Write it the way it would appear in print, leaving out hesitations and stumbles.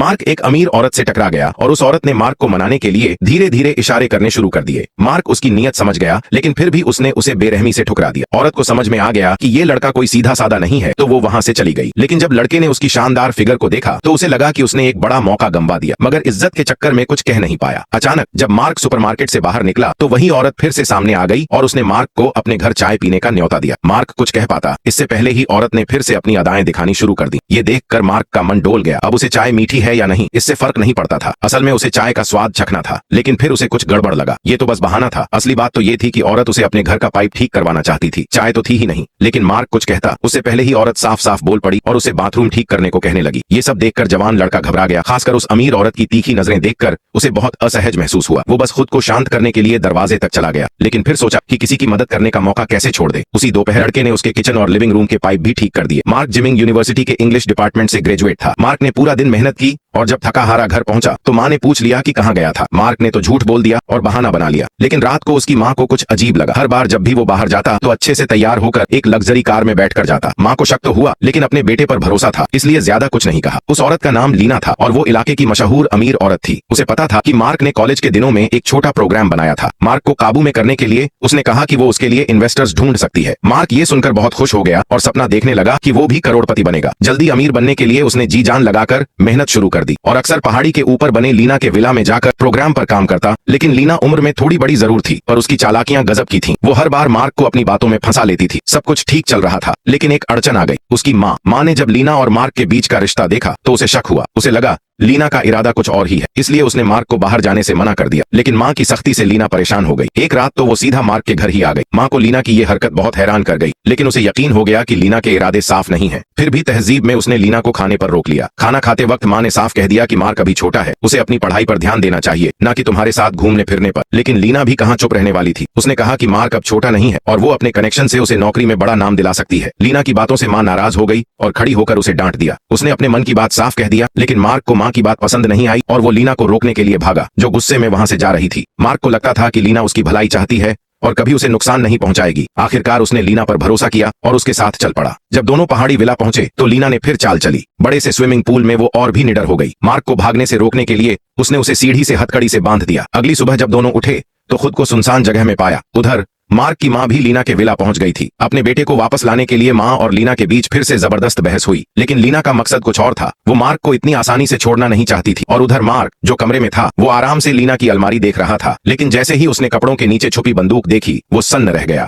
Mark एक अमीर औरत से टकरा गया और उस औरत ने मार्क को मनाने के लिए धीरे धीरे इशारे करने शुरू कर दिए। मार्क उसकी नीयत समझ गया, लेकिन फिर भी उसने उसे बेरहमी से ठुकरा दिया। औरत को समझ में आ गया कि ये लड़का कोई सीधा साधा नहीं है, तो वो वहां से चली गई। लेकिन जब लड़के ने उसकी शानदार फिगर को देखा तो उसे लगा कि उसने एक बड़ा मौका गंवा दिया, मगर इज्जत के चक्कर में कुछ कह नहीं पाया। अचानक जब मार्क सुपरमार्केट से बाहर निकला तो वही औरत फिर से सामने आ गई और उसने मार्क को अपने घर चाय पीने का न्योता दिया। मार्क कुछ कह पाता, इससे पहले ही औरत ने फिर से अपनी अदाएं दिखानी शुरू कर दी। ये देखकर मार्क का मन डोल गया। अब उसे चाय मीठी है या नहीं इससे फर्क नहीं पड़ता था। असल में उसे चाय का स्वाद चखना था। लेकिन फिर उसे कुछ गड़बड़ लगा। ये तो बस बहाना था। असली बात तो ये थी कि औरत उसे अपने घर का पाइप ठीक करवाना चाहती थी, चाय तो थी ही नहीं। लेकिन मार्क कुछ कहता उससे पहले ही औरत साफ साफ बोल पड़ी और उसे बाथरूम ठीक करने को कहने लगी। ये सब देखकर जवान लड़का घबरा गया। खासकर उस अमीर औरत की तीखी नजरें देखकर उसे बहुत असहज महसूस हुआ। वो बस खुद को शांत करने के लिए दरवाजे तक चला गया, लेकिन फिर सोचा कि किसी की मदद करने का मौका कैसे छोड़ दे। उसी दोपहर लड़के ने उसके किचन और लिविंग रूम के पाइप भी ठीक कर दिए। मार्क जिमिंग यूनिवर्सिटी के इंग्लिश डिपार्टमेंट से ग्रेजुएट था। मार्क ने पूरा दिन मेहनत की और जब थका हारा घर पहुंचा तो माँ ने पूछ लिया कि कहाँ गया था। मार्क ने तो झूठ बोल दिया और बहाना बना लिया। लेकिन रात को उसकी माँ को कुछ अजीब लगा। हर बार जब भी वो बाहर जाता तो अच्छे से तैयार होकर एक लग्जरी कार में बैठकर जाता। माँ को शक तो हुआ, लेकिन अपने बेटे पर भरोसा था, इसलिए ज्यादा कुछ नहीं कहा। उस औरत का नाम लीना था और वो इलाके की मशहूर अमीर औरत थी। उसे पता था कि मार्क ने कॉलेज के दिनों में एक छोटा प्रोग्राम बनाया था। मार्क को काबू में करने के लिए उसने कहा कि वो उसके लिए इन्वेस्टर्स ढूंढ सकती है। मार्क ये सुनकर बहुत खुश हो गया और सपना देखने लगा कि वो भी करोड़पति बनेगा। जल्दी अमीर बनने के लिए उसने जी जान लगाकर मेहनत शुरू कर दी और अक्सर पहाड़ी के ऊपर बने लीना के विला में जाकर प्रोग्राम पर काम करता। लेकिन लीना उम्र में थोड़ी बड़ी जरूर थी, पर उसकी चालाकियां गजब की थीं। वो हर बार मार्क को अपनी बातों में फंसा लेती थी। सब कुछ ठीक चल रहा था, लेकिन एक अड़चन आ गई। उसकी माँ ने जब लीना और मार्क के बीच का रिश्ता देखा तो उसे शक हुआ। उसे लगा लीना का इरादा कुछ और ही है, इसलिए उसने मार्क को बाहर जाने से मना कर दिया। लेकिन माँ की सख्ती से लीना परेशान हो गई। एक रात तो वो सीधा मार्क के घर ही आ गई। माँ को लीना की ये हरकत बहुत हैरान कर गई, लेकिन उसे यकीन हो गया कि लीना के इरादे साफ नहीं है। फिर भी तहजीब में उसने लीना को खाने पर रोक लिया। खाना खाते वक्त माँ ने साफ कह दिया कि मार्क अभी छोटा है, उसे अपनी पढ़ाई पर ध्यान देना चाहिए, न कि तुम्हारे साथ घूमने फिरने पर। लेकिन लीना भी कहाँ चुप रहने वाली थी। उसने कहा कि मार्क अब छोटा नहीं है और वो अपने कनेक्शन से उसे नौकरी में बड़ा नाम दिला सकती है। लीना की बातों से माँ नाराज हो गई और खड़ी होकर उसे डांट दिया। उसने अपने मन की बात साफ कह दिया, लेकिन मार्क को माँ की बात पसंद नहीं आई और वो लीना को रोकने के लिए भागा, जो गुस्से में वहां से जा रही थी। मार्क को लगता था कि लीना उसकी भलाई चाहती है और कभी उसे नुकसान नहीं पहुंचाएगी। आखिरकार उसने लीना पर भरोसा किया और उसके साथ चल पड़ा। जब दोनों पहाड़ी विला पहुंचे तो लीना ने फिर चाल चली। बड़े से स्विमिंग पूल में वो और भी निडर हो गई। मार्क को भागने से रोकने के लिए उसने उसे सीढ़ी से हथकड़ी से बांध दिया। अगली सुबह जब दोनों उठे तो खुद को सुनसान जगह में पाया। उधर मार्क की माँ भी लीना के विला पहुंच गई थी। अपने बेटे को वापस लाने के लिए माँ और लीना के बीच फिर से जबरदस्त बहस हुई, लेकिन लीना का मकसद कुछ और था। वो मार्क को इतनी आसानी से छोड़ना नहीं चाहती थी। और उधर मार्क जो कमरे में था वो आराम से लीना की अलमारी देख रहा था, लेकिन जैसे ही उसने कपड़ों के नीचे छुपी बंदूक देखी वो सन्न रह गया।